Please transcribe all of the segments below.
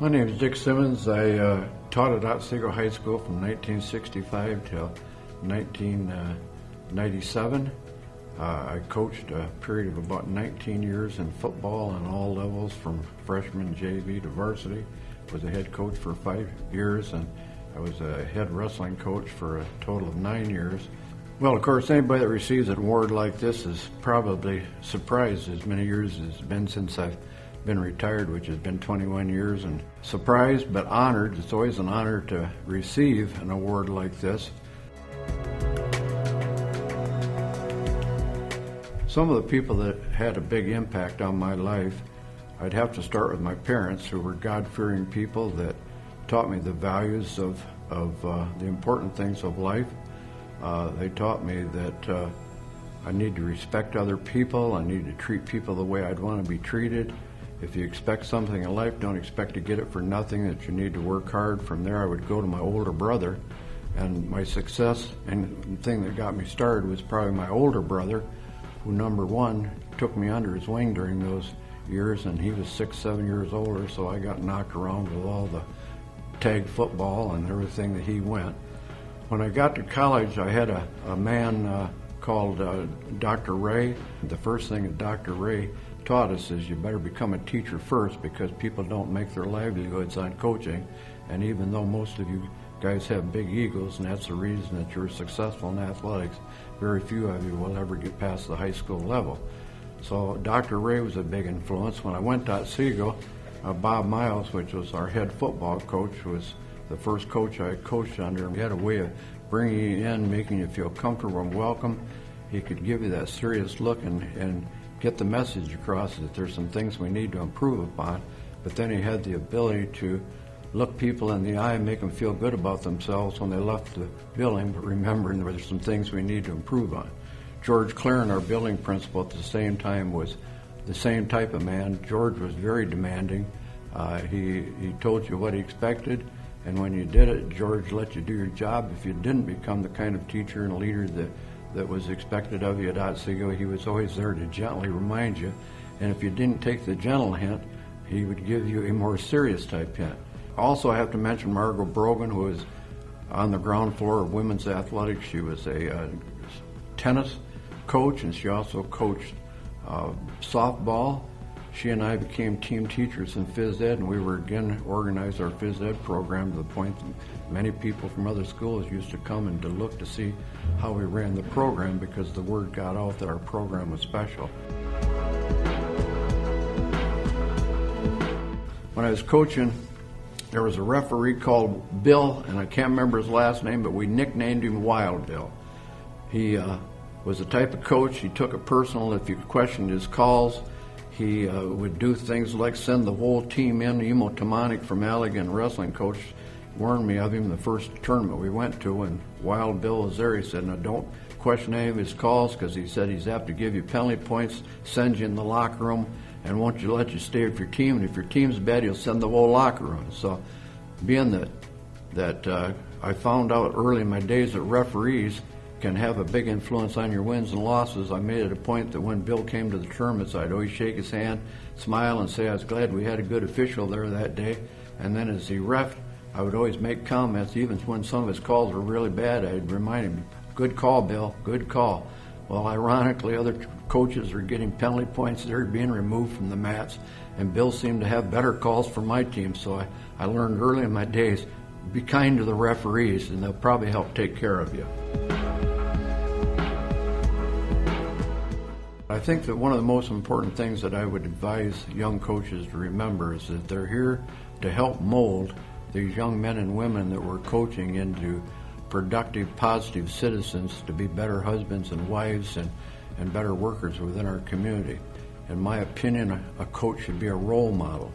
My name is Dick Simmons. I taught at Otsego High School from 1965 till 1997. I coached a period of about 19 years in football on all levels, from freshman, JV to varsity. Was a head coach for 5 years, and I was a head wrestling coach for a total of 9 years. Well, of course, anybody that receives an award like this is probably surprised, as many years as it's been since I've been retired, which has been 21 years, and surprised but honored. It's always an honor to receive an award like this. Some of the people that had a big impact on my life, I'd have to start with my parents, who were God-fearing people that taught me the values of the important things of life. They taught me that I need to respect other people. I need to treat people the way I'd want to be treated. If you expect something in life, don't expect to get it for nothing, that you need to work hard. From there, I would go to my older brother, and my success and the thing that got me started was probably my older brother, who, number one, took me under his wing during those years, and he was 6-7 years older, so I got knocked around with all the tag football and everything that he went. When I got to college, I had a man called Dr. Ray. The first thing that Dr. Ray taught us is you better become a teacher first, because people don't make their livelihoods on coaching. And even though most of you guys have big egos, and that's the reason that you're successful in athletics, very few of you will ever get past the high school level. So Dr. Ray was a big influence. When I went to Otsego, Bob Miles, which was our head football coach, was the first coach I coached under. He had a way of bringing you in, making you feel comfortable and welcome. He could give you that serious look and get the message across that there's some things we need to improve upon. But then he had the ability to look people in the eye and make them feel good about themselves when they left the building, but remembering there's some things we need to improve on. George Claren, our building principal, at the same time was the same type of man. George was very demanding. He told you what he expected, and when you did it, George let you do your job. If you didn't become the kind of teacher and leader that was expected of you at Otsego, he was always there to gently remind you. And if you didn't take the gentle hint, he would give you a more serious type hint. Also, I have to mention Margot Brogan, who was on the ground floor of women's athletics. She was a tennis coach, and she also coached softball. She and I became team teachers in phys ed, and we were again organized our phys ed program to the point that many people from other schools used to come and to look to see how we ran the program, because the word got out that our program was special. When I was coaching, there was a referee called Bill, and I can't remember his last name, but we nicknamed him Wild Bill. He was the type of coach, he took it personal if you questioned his calls. He would do things like send the whole team in. Emo Tamanic from Allegan, wrestling coach, warned me of him the first tournament we went to, and Wild Bill was there. He said, "Now don't question any of his calls," because he said he's apt to give you penalty points, send you in the locker room, and won't you let you stay with your team. And if your team's bad, he'll send the whole locker room. So being that I found out early in my days that referees can have a big influence on your wins and losses, I made it a point that when Bill came to the tournaments, I'd always shake his hand, smile, and say I was glad we had a good official there that day. And then as he ref, I would always make comments, even when some of his calls were really bad. I'd remind him, "Good call, Bill, good call." Well, ironically, other coaches were getting penalty points. They were being removed from the mats, and Bill seemed to have better calls for my team. So I learned early in my days, be kind to the referees, and they'll probably help take care of you. I think that one of the most important things that I would advise young coaches to remember is that they're here to help mold these young men and women that we're coaching into productive, positive citizens, to be better husbands and wives and better workers within our community. In my opinion, a coach should be a role model.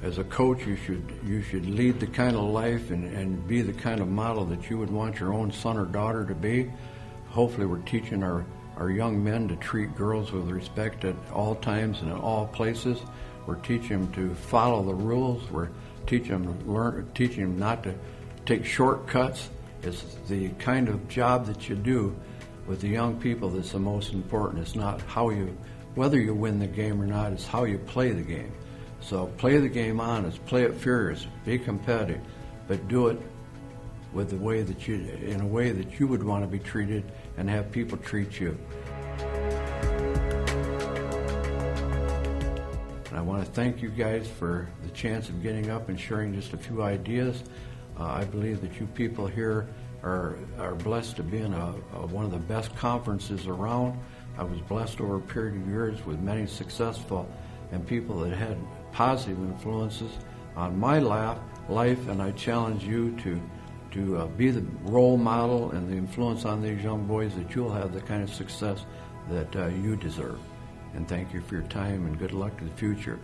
As a coach, you should lead the kind of life and be the kind of model that you would want your own son or daughter to be. Hopefully we're teaching our young men to treat girls with respect at all times and in all places. We're teaching them to follow the rules. We're teaching them not to take shortcuts. It's the kind of job that you do with the young people that's the most important. It's not whether you win the game or not, it's how you play the game. So play the game honest, play it furious, be competitive, but do it with the way that in a way that you would want to be treated and have people treat you. And I want to thank you guys for the chance of getting up and sharing just a few ideas. I believe that you people here are blessed to be in one of the best conferences around. I was blessed over a period of years with many successful and people that had positive influences on my life, and I challenge you to be the role model and the influence on these young boys, that you'll have the kind of success that you deserve. And thank you for your time, and good luck to the future.